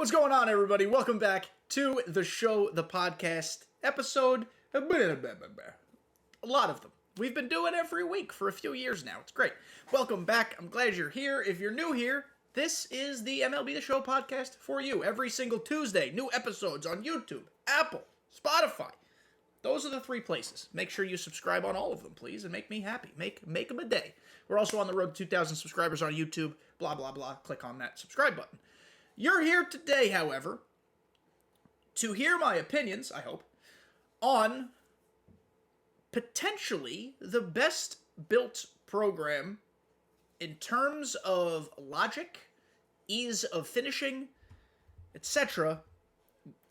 What's going on, everybody? Welcome back to the show, the podcast, episode. A lot of them. We've been doing every week for a few years now. It's great. Welcome back. I'm glad you're here. If you're new here, this is the MLB The Show podcast for you. Every single Tuesday, new episodes on YouTube, Apple, Spotify. Those are the three places. Make sure you subscribe on all of them, please, and make me happy. Make them a day. We're also on the road to 2,000 subscribers on YouTube. Blah, blah, blah. Click on that subscribe button. You're here today, however, to hear my opinions, I hope, on potentially the best built program in terms of logic, ease of finishing, etc.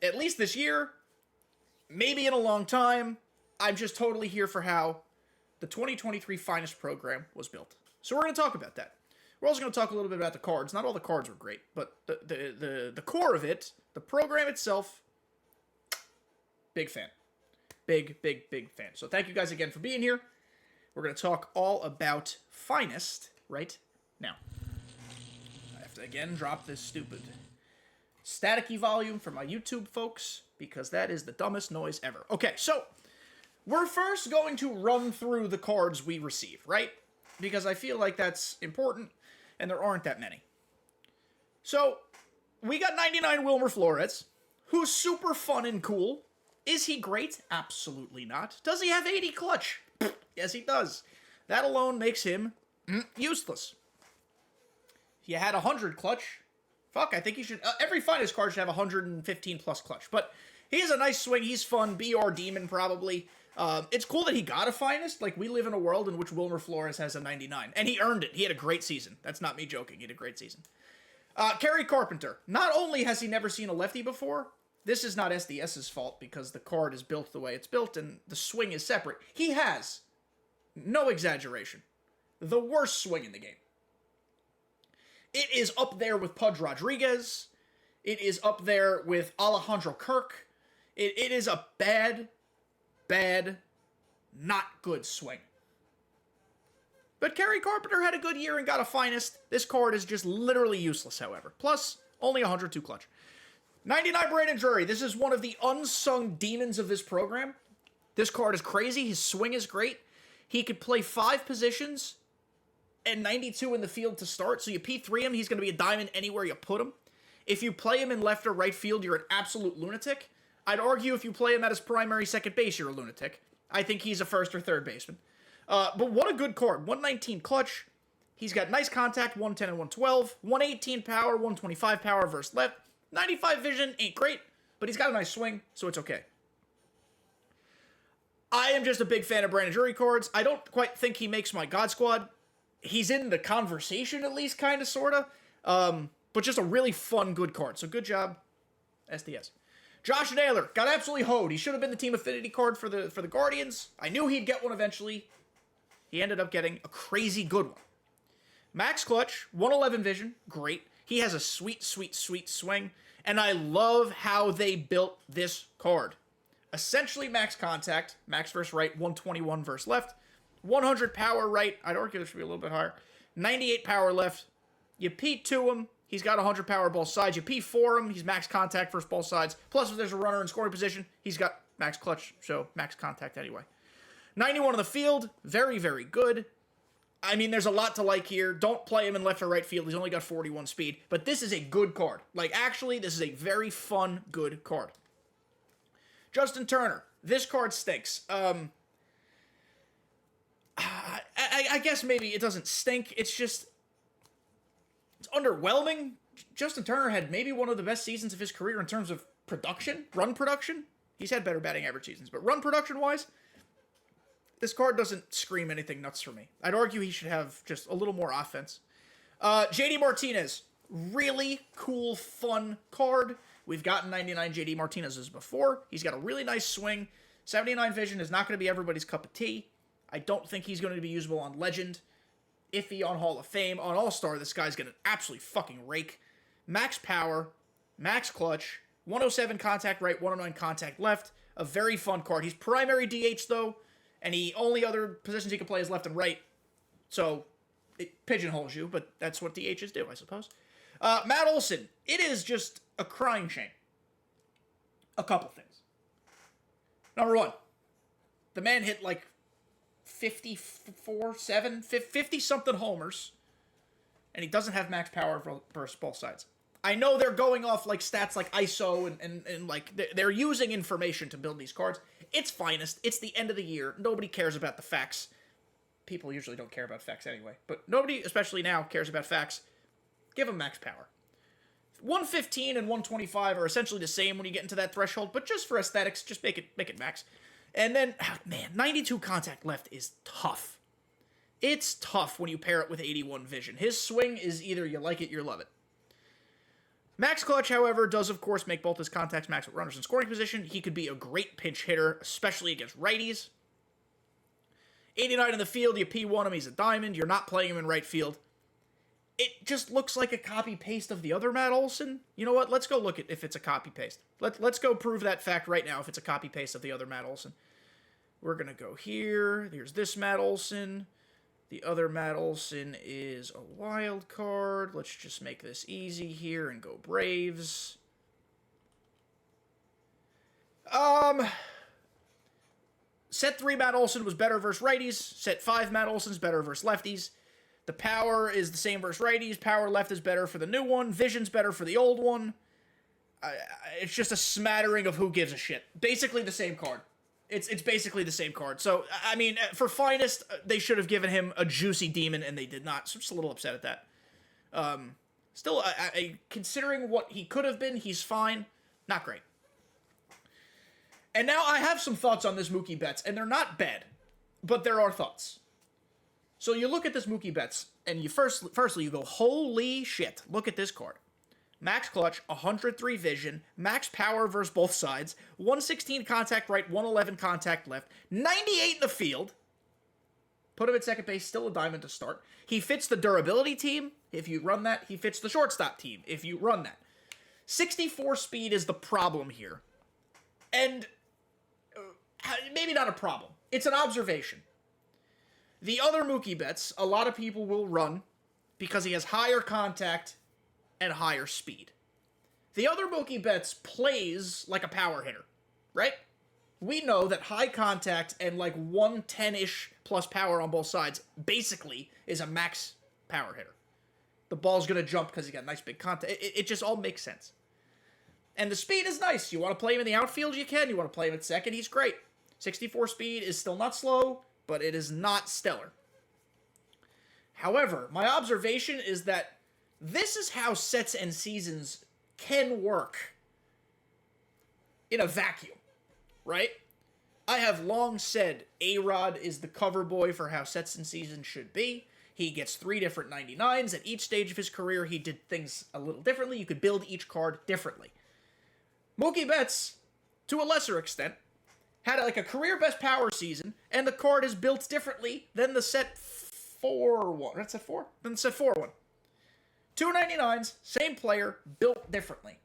At least this year, maybe in a long time. I'm just totally here for how the 2023 finest program was built. So we're going to talk about that. We're also going to talk a little bit about the cards. Not all the cards were great, but the core of it, the program itself, big fan. Big fan. So thank you guys again for being here. We're going to talk all about finest right now. I have to again drop this stupid staticky volume for my YouTube folks because that is the dumbest noise ever. Okay, so we're first going to run through the cards we receive, right? Because I feel like that's important. And there aren't that many. So, we got 99 Wilmer Flores, who's super fun and cool. Is he great? Absolutely not. Does he have 80 clutch? Yes, he does. That alone makes him useless. If you had 100 clutch, I think he should... every finest card should have 115 plus clutch. But he has a nice swing. He's fun. BR Demon, probably. It's cool that he got a finest. Like, we live in a world in which Wilmer Flores has a 99. And he earned it. He had a great season. That's not me joking. He had a great season. Kerry Carpenter. Not only has he never seen a lefty before, this is not SDS's fault because the card is built the way it's built and the swing is separate. He has, no exaggeration, the worst swing in the game. It is up there with Pudge Rodriguez. It is up there with Alejandro Kirk. It is a bad, not good swing. But Kerry Carpenter had a good year and got a finest. This card is just literally useless, however. Plus, only 102 clutch. 99 Brandon Drury. This is one of the unsung demons of this program. This card is crazy. His swing is great. He could play 5 positions and 92 in the field to start. So you P3 him, he's going to be a diamond anywhere you put him. If you play him in left or right field, you're an absolute lunatic. I'd argue if you play him at his primary second base, you're a lunatic. I think he's a first or third baseman. But what a good card. 119 clutch. He's got nice contact, 110 and 112. 118 power, 125 power versus left. 95 vision, ain't great, but he's got a nice swing, so it's okay. I am just a big fan of Brandon Drury cards. I don't quite think he makes my God Squad. He's in the conversation at least, kind of, sort of. But just a really fun, good card. So good job, SDS. Josh Naylor got absolutely hoed. He should have been the team affinity card for the Guardians. I knew he'd get one eventually. He ended up getting a crazy good one. Max clutch, 111 vision, great. He has a sweet swing. And I love how they built this card. Essentially max contact, max versus right, 121 versus left. 100 power right, I'd argue this should be a little bit higher. 98 power left. You P2 him. He's got 100 power both sides. You P4 him, he's max contact versus both sides. Plus, if there's a runner in scoring position, he's got max clutch, so max contact anyway. 91 on the field, very good. I mean, there's a lot to like here. Don't play him in left or right field. He's only got 41 speed. But this is a good card. Like, actually, this is a very fun, good card. Justin Turner. This card stinks. I guess maybe it doesn't stink. It's just... it's underwhelming. Justin Turner had maybe one of the best seasons of his career in terms of production, run production. He's had better batting average seasons, but run production-wise, this card doesn't scream anything nuts for me. I'd argue he should have just a little more offense. JD Martinez, really cool, fun card. We've gotten 99 JD Martinez's before. He's got a really nice swing. 79 vision is not going to be everybody's cup of tea. I don't think he's going to be usable on Legend. Iffy on Hall of Fame. On All-Star, this guy's going to absolutely fucking rake. Max power, max clutch, 107 contact right, 109 contact left. A very fun card. He's primary DH, though, and he only other positions he can play is left and right. So, it pigeonholes you, but that's what DHs do, I suppose. Matt Olson. It is just a crying shame. A couple things. Number one, the man hit like 50-something homers, and he doesn't have max power versus both sides. I know they're going off like stats like ISO and like they're using information to build these cards. It's finest. It's the end of the year. Nobody cares about the facts. People usually don't care about facts anyway, but nobody, especially now, cares about facts. Give him max power. 115 and 125 are essentially the same when you get into that threshold, but just for aesthetics, just make it max. And then, man, 92 contact left is tough. It's tough when you pair it with 81 vision. His swing is either you like it, you love it. Max clutch, however, does of course make both his contacts max with runners in scoring position. He could be a great pinch hitter, especially against righties. 89 in the field, you P1 him, he's a diamond. You're not playing him in right field. It just looks like a copy-paste of the other Matt Olson. You know what? Let's go look at if it's a copy-paste. Let's go prove that fact right now if it's a copy-paste of the other Matt Olson. We're going to go here. There's this Matt Olson. The other Matt Olson is a wild card. Let's just make this easy here and go Braves. Set 3 Matt Olson was better versus righties. Set 5 Matt Olson's better versus lefties. The power is the same versus righties. Power left is better for the new one. Vision's better for the old one. It's just a smattering of who gives a shit. Basically the same card. It's basically the same card. So, I mean, for finest, they should have given him a juicy demon, and they did not. So I'm just a little upset at that. Still, considering what he could have been, he's fine. Not great. And now I have some thoughts on this Mookie Betts, and they're not bad, but there are thoughts. So you look at this Mookie Betts, and you firstly you go, holy shit, look at this card. Max clutch, 103 vision, max power versus both sides, 116 contact right, 111 contact left, 98 in the field. Put him at second base, still a diamond to start. He fits the durability team, if you run that. He fits the shortstop team, if you run that. 64 speed is the problem here. And maybe not a problem. It's an observation. The other Mookie Betts, a lot of people will run because he has higher contact and higher speed. The other Mookie Betts plays like a power hitter, right? We know that high contact and like 110-ish plus power on both sides basically is a max power hitter. The ball's going to jump because he got nice big contact. It just all makes sense. And the speed is nice. You want to play him in the outfield, you can. You want to play him at second, he's great. 64 speed is still not slow, but it is not stellar. However, my observation is that this is how sets and seasons can work in a vacuum, right? I have long said A-Rod is the cover boy for how sets and seasons should be. He gets 3 different 99s. At each stage of his career, he did things a little differently. You could build each card differently. Mookie Betts, to a lesser extent, had like a career best power season, and the card is built differently than the set 4 one. That's set 4? Then the set 4 one. 299s, same player, built differently.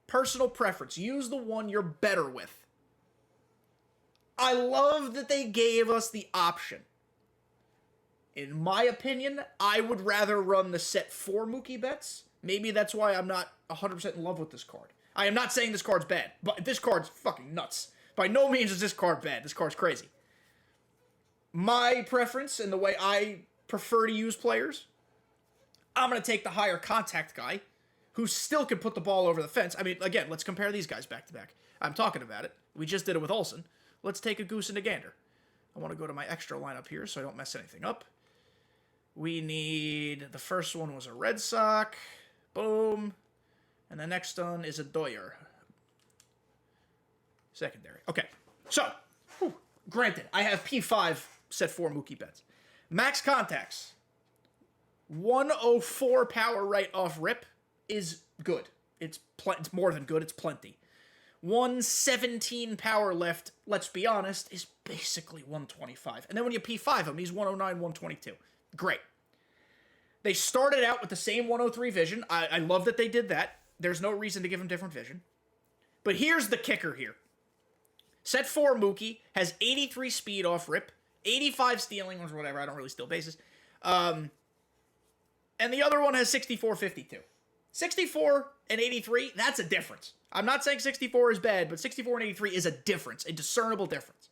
Personal preference. Use the one you're better with. I love that they gave us the option. In my opinion, I would rather run the set 4 Mookie Betts. Maybe that's why I'm not 100% in love with this card. I am not saying this card's bad, but this card's fucking nuts. By no means is this card bad. This card's crazy. My preference and the way I prefer to use players, I'm going to take the higher contact guy who still can put the ball over the fence. I mean, again, let's compare these guys back to back. I'm talking about it. We just did it with Olsen. Let's take a goose and a gander. I want to go to my extra lineup here so I don't mess anything up. We need, the first one was a Red Sox. Boom. And the next one is a Doyer. Secondary. Okay. So, granted, I have P5 set 4 Mookie Betts. Max contacts. 104 power right off rip is good. It's more than good. It's plenty. 117 power left, let's be honest, is basically 125. And then when you P5 him, he's 109, 122. Great. They started out with the same 103 vision. I love that they did that. There's no reason to give him different vision. But here's the kicker here. Set 4 Mookie has 83 speed off rip, 85 stealing or whatever. I don't really steal bases. And the other one has 64.52. 64 and 83, that's a difference. I'm not saying 64 is bad, but 64 and 83 is a difference, a discernible difference.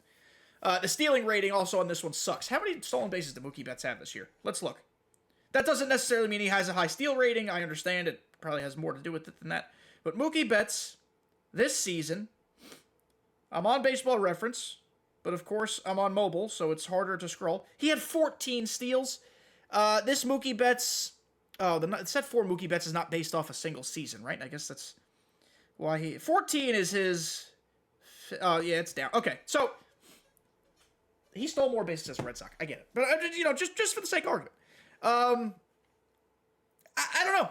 The stealing rating also on this one sucks. How many stolen bases did Mookie Betts have this year? Let's look. That doesn't necessarily mean he has a high steal rating. I understand it probably has more to do with it than that. But Mookie Betts, this season, I'm on Baseball Reference, but of course I'm on mobile, so it's harder to scroll. He had 14 steals. This Mookie Betts, the set 4 Mookie Betts is not based off a single season, right? I guess that's why 14 is his, yeah, it's down. Okay, so he stole more bases as a Red Sox. I get it. But, just for the sake of argument. I don't know.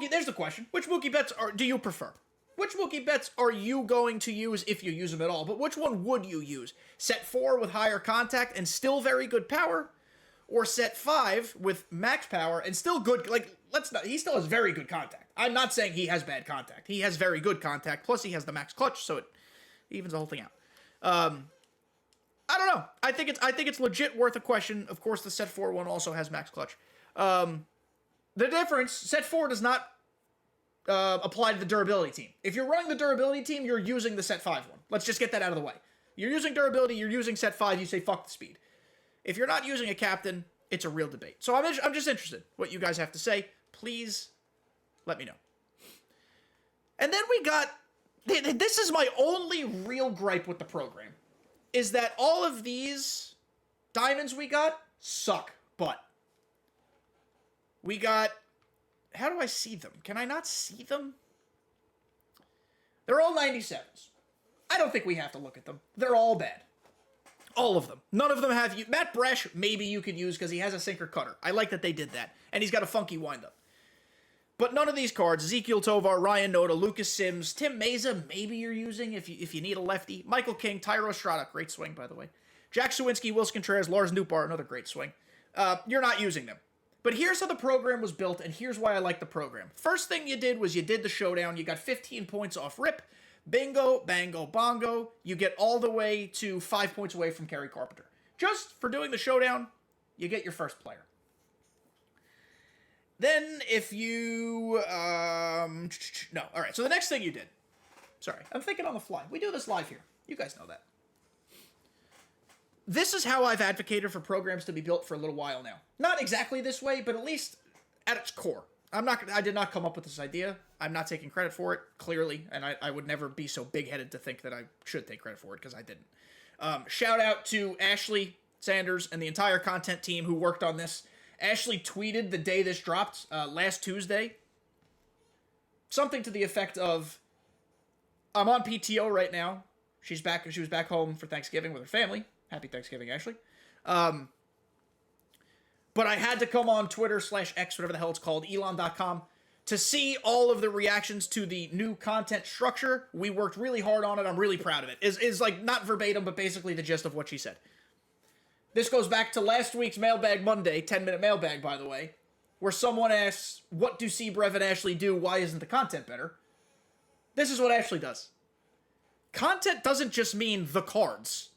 There's the question. Which Mookie Betts do you prefer? Which Mookie Betts are you going to use if you use them at all? But which one would you use? Set 4 with higher contact and still very good power? Or set 5 with max power and still good, he still has very good contact. I'm not saying he has bad contact. He has very good contact, plus he has the max clutch, so it evens the whole thing out. I don't know. I think it's legit worth a question. Of course, the set 4 one also has max clutch. The difference, set 4 does not apply to the durability team. If you're running the durability team, you're using the set 5 one. Let's just get that out of the way. You're using durability, you're using set 5, you say fuck the speed. If you're not using a captain, it's a real debate. So I'm just interested what you guys have to say. Please let me know. And then we got, this is my only real gripe with the program, is that all of these diamonds we got suck butt. We got, how do I see them? Can I not see them? They're all 97s. I don't think we have to look at them. They're all bad. All of them. None of them have you. Matt Brash, maybe you could use because he has a sinker cutter. I like that they did that. And he's got a funky windup. But none of these cards, Ezekiel Tovar, Ryan Noda, Lucas Sims, Tim Meza, maybe you're using if you need a lefty. Michael King, Tyro Estrada, great swing, by the way. Jack Sawinski, Wilson Contreras, Lars Nootbaar, another great swing. You're not using them. But here's how the program was built, and here's why I like the program. First thing you did was you did the showdown. You got 15 points off rip. Bingo, bango, bongo. You get all the way to 5 points away from Kerry Carpenter. Just for doing the showdown, you get your first player. Then if you, no, all right. So the next thing you did, sorry, I'm thinking on the fly. We do this live here. You guys know that. This is how I've advocated for programs to be built for a little while now. Not exactly this way, but at least at its core. I did not come up with this idea. I'm not taking credit for it, clearly, and I would never be so big-headed to think that I should take credit for it, because I didn't. Shout out to Ashley Sanders and the entire content team who worked on this. Ashley tweeted the day this dropped, last Tuesday, something to the effect of, I'm on PTO right now. She was back home for Thanksgiving with her family. Happy Thanksgiving, Ashley. But I had to come on Twitter/X, whatever the hell it's called, elon.com, to see all of the reactions to the new content structure. We worked really hard on it. I'm really proud of it. Is like not verbatim, but basically the gist of what she said. This goes back to last week's Mailbag Monday, 10-minute mailbag, by the way, where someone asks, what do Brev and Ashley do? Why isn't the content better? This is what Ashley does. Content doesn't just mean the cards.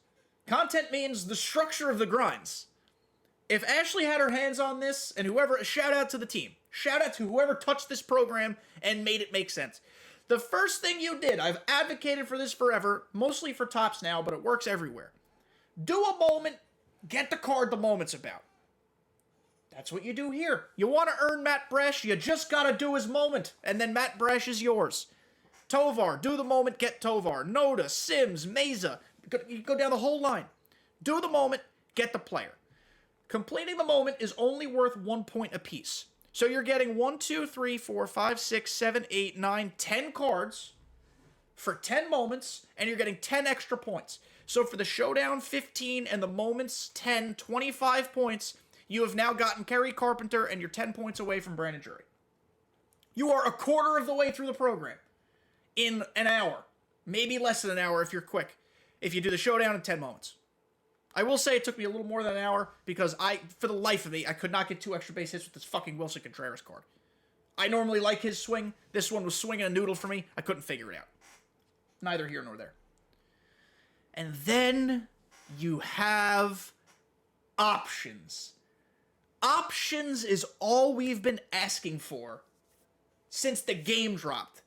Content means the structure of the grinds. If Ashley had her hands on this, and shout out to the team. Shout out to whoever touched this program and made it make sense. The first thing you did, I've advocated for this forever, mostly for tops now, but it works everywhere. Do a moment, get the card the moment's about. That's what you do here. You want to earn Matt Brash, you just gotta do his moment, and then Matt Brash is yours. Tovar, do the moment, get Tovar. Noda, Sims, Meza, you go down the whole line. Do the moment, get the player. Completing the moment is only worth 1 point apiece. So you're getting 1, 2, 3, 4, 5, 6, 7, 8, 9, 10 cards for 10 moments, and you're getting 10 extra points. So for the showdown, 15, and the moments, 10, 25 points, you have now gotten Kerry Carpenter, and you're 10 points away from Brandon Drury. You are a quarter of the way through the program in an hour. Maybe less than an hour if you're quick. If you do the showdown in 10 moments. I will say it took me a little more than an hour because for the life of me, I could not get 2 extra base hits with this fucking Wilson Contreras card. I normally like his swing. This one was swinging a noodle for me. I couldn't figure it out. Neither here nor there. And then you have options. Options is all we've been asking for since the game dropped.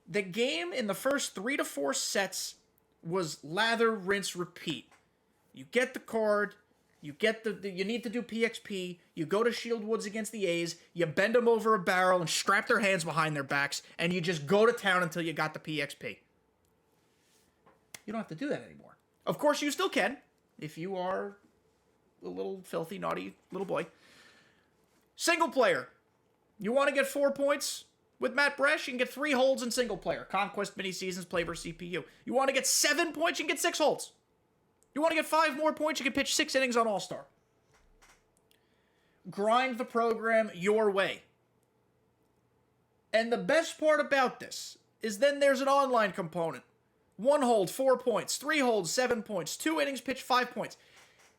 The game in the first 3 to 4 sets was lather, rinse, repeat. You get the card, you get you need to do PXP, you go to Shield Woods against the A's, you bend them over a barrel and strap their hands behind their backs, and you just go to town until you got the PXP. You don't have to do that anymore. Of course, you still can, if you are a little filthy, naughty little boy. Single player. You want to get 4 points with Matt Bresh? You can get 3 holds in single player. Conquest mini-seasons, play versus CPU. You want to get 7 points? You can get 6 holds. You want to get 5 more points? You can pitch 6 innings on All-Star. Grind the program your way. And the best part about this is then there's an online component. 1 hold, 4 points. 3 holds, 7 points. 2 innings pitched, 5 points.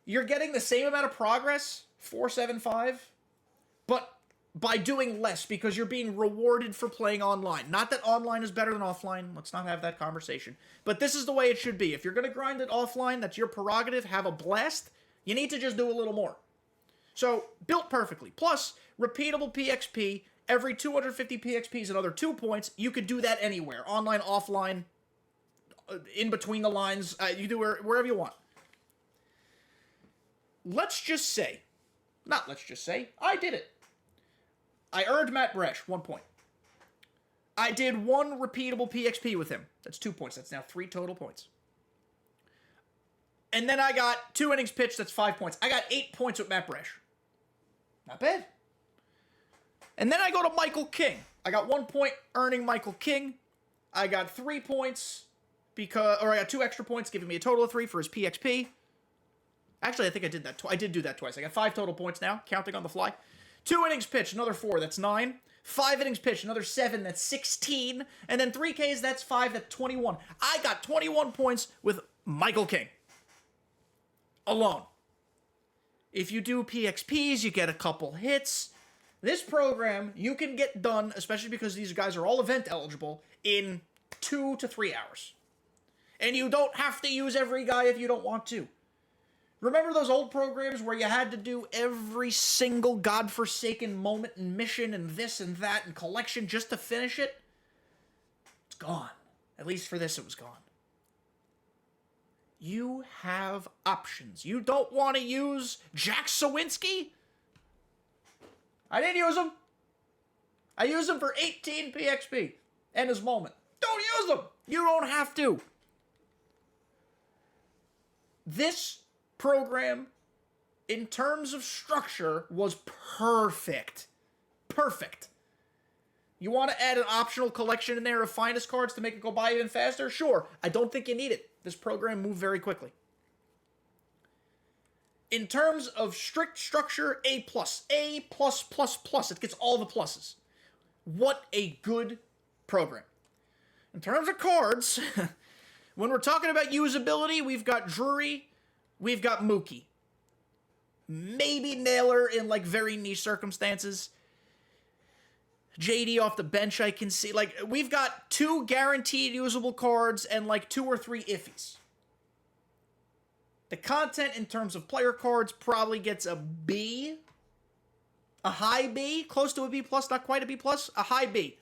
You're getting the same amount of progress, 475, but by doing less because you're being rewarded for playing online. Not that online is better than offline. Let's not have that conversation. But this is the way it should be. If you're going to grind it offline, that's your prerogative. Have a blast. You need to just do a little more. So, built perfectly. Plus, repeatable PXP. Every 250 PXP is another 2 points. You could do that anywhere. Online, offline, in between the lines. You do wherever you want. Let's just say, I did it. I earned Matt Bresh 1 point. I did 1 repeatable PXP with him. That's 2 points. That's now 3 total points. And then I got 2 innings pitched. That's 5 points. I got 8 points with Matt Bresh. Not bad. And then I go to Michael King. I got 1 point earning Michael King. I got 3 points I got 2 extra points, giving me a total of 3 for his PXP. Actually, I think I did that. I did do that twice. I got 5 total points now, counting on the fly. 2 innings pitched, another 4, that's 9. 5 innings pitched, another 7, that's 16. And then 3 Ks, that's 5, that's 21. I got 21 points with Michael King. Alone. If you do PXPs, you get a couple hits. This program, you can get done, especially because these guys are all event eligible, in 2 to 3 hours. And you don't have to use every guy if you don't want to. Remember those old programs where you had to do every single godforsaken moment and mission and this and that and collection just to finish it? It's gone. At least for this, it was gone. You have options. You don't want to use Jack Sawinski? I didn't use him. I used him for 18 PXP and his moment. Don't use him. You don't have to. This program, in terms of structure, was perfect. Perfect. You want to add an optional collection in there of finest cards to make it go by even faster? Sure. I don't think you need it. This program moved very quickly. In terms of strict structure, A+. A+++. It gets all the pluses. What a good program. In terms of cards, when we're talking about usability, we've got Drury, we've got Mookie. Maybe Naylor in, like, very niche circumstances. JD off the bench, I can see. Like, we've got 2 guaranteed usable cards and, like, 2 or 3 iffies. The content in terms of player cards probably gets a B. A high B. Close to a B+, not quite a B+. A high B.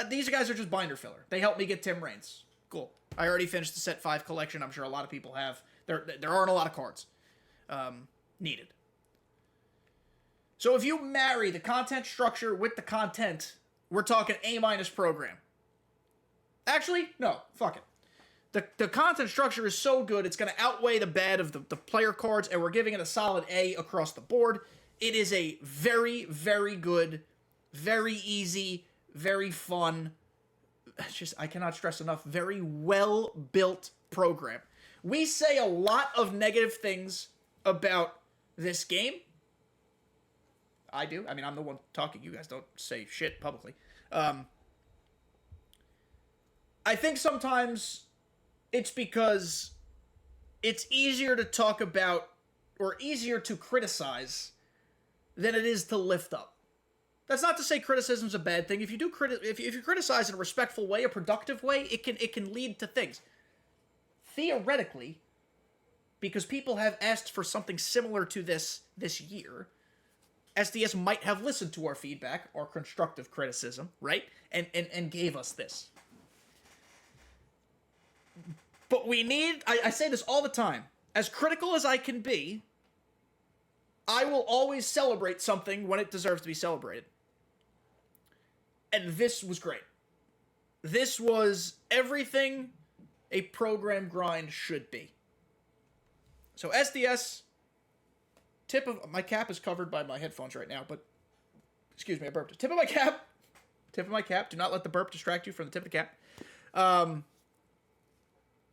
These guys are just binder filler. They helped me get Tim Raines. Cool. I already finished the set 5 collection. I'm sure a lot of people have. There aren't a lot of cards needed. So if you marry the content structure with the content, we're talking A- program. Actually, no. Fuck it. The content structure is so good, it's going to outweigh the bad of the player cards, and we're giving it a solid A across the board. It is a very, very good, very easy, very fun, I cannot stress enough, very well-built program. We say a lot of negative things about this game. I do. I mean, I'm the one talking. You guys don't say shit publicly. I think sometimes it's because it's easier to talk about or easier to criticize than it is to lift up. That's not to say criticism's a bad thing. If you do if you criticize in a respectful way, a productive way, it can lead to things. Theoretically, because people have asked for something similar to this year, SDS might have listened to our feedback, our constructive criticism, right? And gave us this. But we need, I say this all the time, as critical as I can be, I will always celebrate something when it deserves to be celebrated. And this was great. This was everything a program grind should be. So SDS, tip of my cap is covered by my headphones right now, but excuse me, I burped. Tip of my cap. Do not let the burp distract you from the tip of the cap.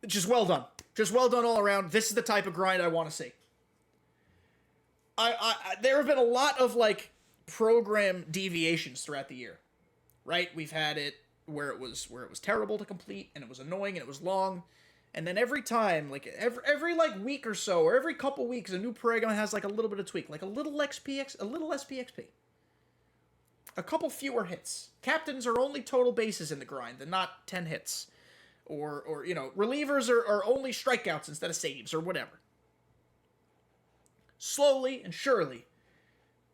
Just well done. Just well done all around. This is the type of grind I want to see. There have been a lot of like program deviations throughout the year, right? We've had it where it was terrible to complete and it was annoying and it was long, and then every time, like every like week or so or every couple weeks, a new program has like a little bit of tweak, like a little SPXP, a couple fewer hits. Captains are only total bases in the grind, and not 10 hits, or you know, relievers are only strikeouts instead of saves or whatever. Slowly and surely,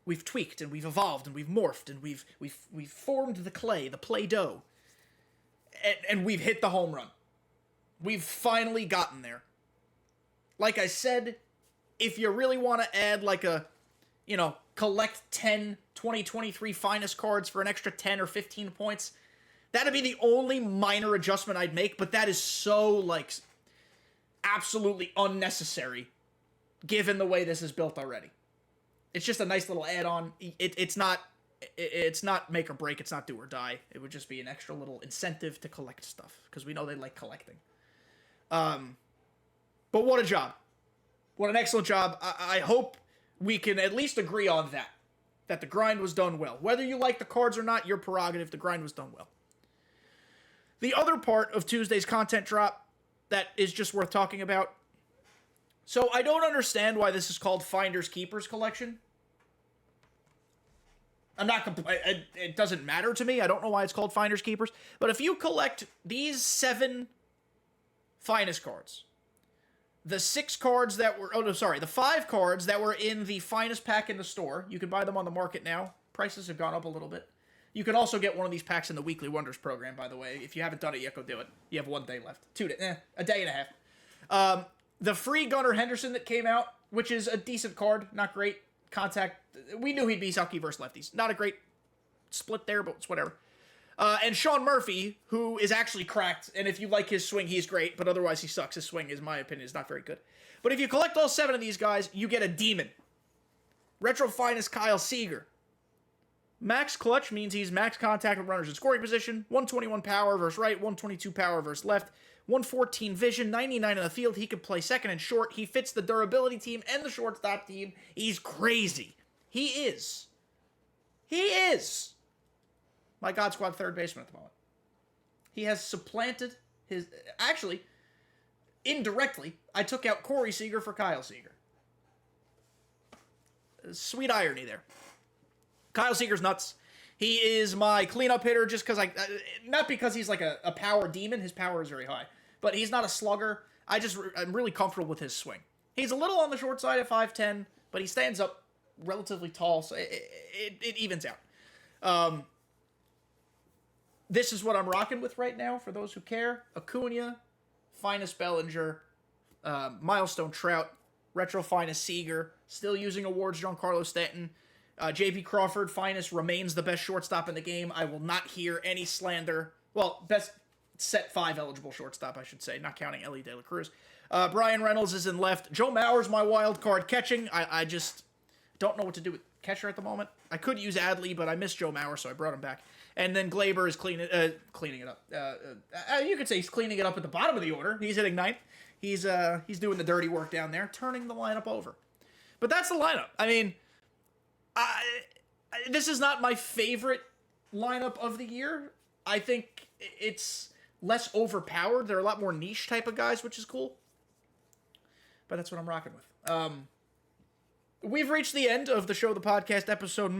we've tweaked and we've evolved and we've morphed and we've formed the clay, the Play-Doh, and we've hit the home run. We've finally gotten there. Like I said, if you really want to add like a, you know, collect 10 2023 finest cards for an extra 10 or 15 points, that'd be the only minor adjustment I'd make, but that is so like absolutely unnecessary given the way this is built already. It's just a nice little add-on. It's not make or break. It's not do or die. It would just be an extra little incentive to collect stuff, because we know they like collecting. But what a job. What an excellent job. I hope we can at least agree on that the grind was done well. Whether you like the cards or not, your prerogative. The grind was done well. The other part of Tuesday's content drop that is just worth talking about. So I don't understand why this is called Finders Keepers Collection. It doesn't matter to me. I don't know why it's called Finders Keepers. But if you collect these 7 finest cards, the 5 cards that were in the finest pack in the store, you can buy them on the market now. Prices have gone up a little bit. You can also get one of these packs in the Weekly Wonders program, by the way. If you haven't done it yet, go do it. You have 1 day left. A day and a half. The free Gunnar Henderson that came out, which is a decent card, not great. Contact, we knew he'd be sucky versus lefties. Not a great split there, but it's whatever. And Sean Murphy, who is actually cracked, and if you like his swing, he's great, but otherwise he sucks. His swing, in my opinion, is not very good. But if you collect all 7 of these guys, you get a demon. Retro Finest Kyle Seager. Max clutch means he's max contact with runners in scoring position, 121 power versus right, 122 power versus left, 114 vision, 99 in the field. He can play second and short. He fits the durability team and the shortstop team. He's crazy. He is my God Squad third baseman at the moment. He has supplanted his... Actually, indirectly, I took out Corey Seager for Kyle Seager. Sweet irony there. Kyle Seager's nuts. He is my cleanup hitter just because not because he's like a power demon. His power is very high. But he's not a slugger. I'm really comfortable with his swing. He's a little on the short side at 5'10", but he stands up relatively tall, so it evens out. This is what I'm rocking with right now, for those who care. Acuna, Finest Bellinger, Milestone Trout, Retro Finest Seager, still using awards Giancarlo Stanton. J.P. Crawford, Finest, remains the best shortstop in the game. I will not hear any slander. Well, best set 5 eligible shortstop, I should say, not counting Ellie De La Cruz. Brian Reynolds is in left. Joe Mauer's my wild card catching. I just don't know what to do with catcher at the moment. I could use Adley, but I missed Joe Mauer, so I brought him back. And then Glaber is cleaning it up. You could say he's cleaning it up at the bottom of the order. He's hitting 9th. He's doing the dirty work down there, turning the lineup over. But that's the lineup. I mean, this is not my favorite lineup of the year. I think it's less overpowered. There are a lot more niche type of guys, which is cool. But that's what I'm rocking with. We've reached the end of the show, the podcast episode.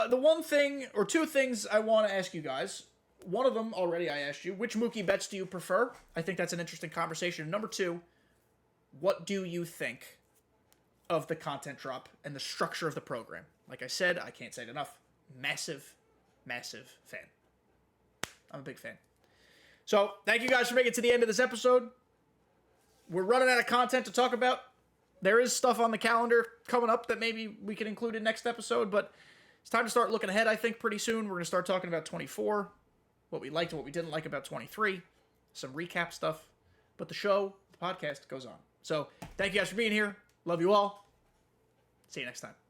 The one thing, or 2 things I want to ask you guys. One of them, already I asked you, which Mookie Betts do you prefer? I think that's an interesting conversation. Number 2, what do you think of the content drop and the structure of the program. Like I said, I can't say it enough. Massive, massive fan. I'm a big fan. So, thank you guys for making it to the end of this episode. We're running out of content to talk about. There is stuff on the calendar coming up that maybe we can include in next episode, but it's time to start looking ahead, I think, pretty soon. We're going to start talking about 24, what we liked and what we didn't like about 23, some recap stuff. But the show, the podcast, goes on. So, thank you guys for being here. Love you all. See you next time.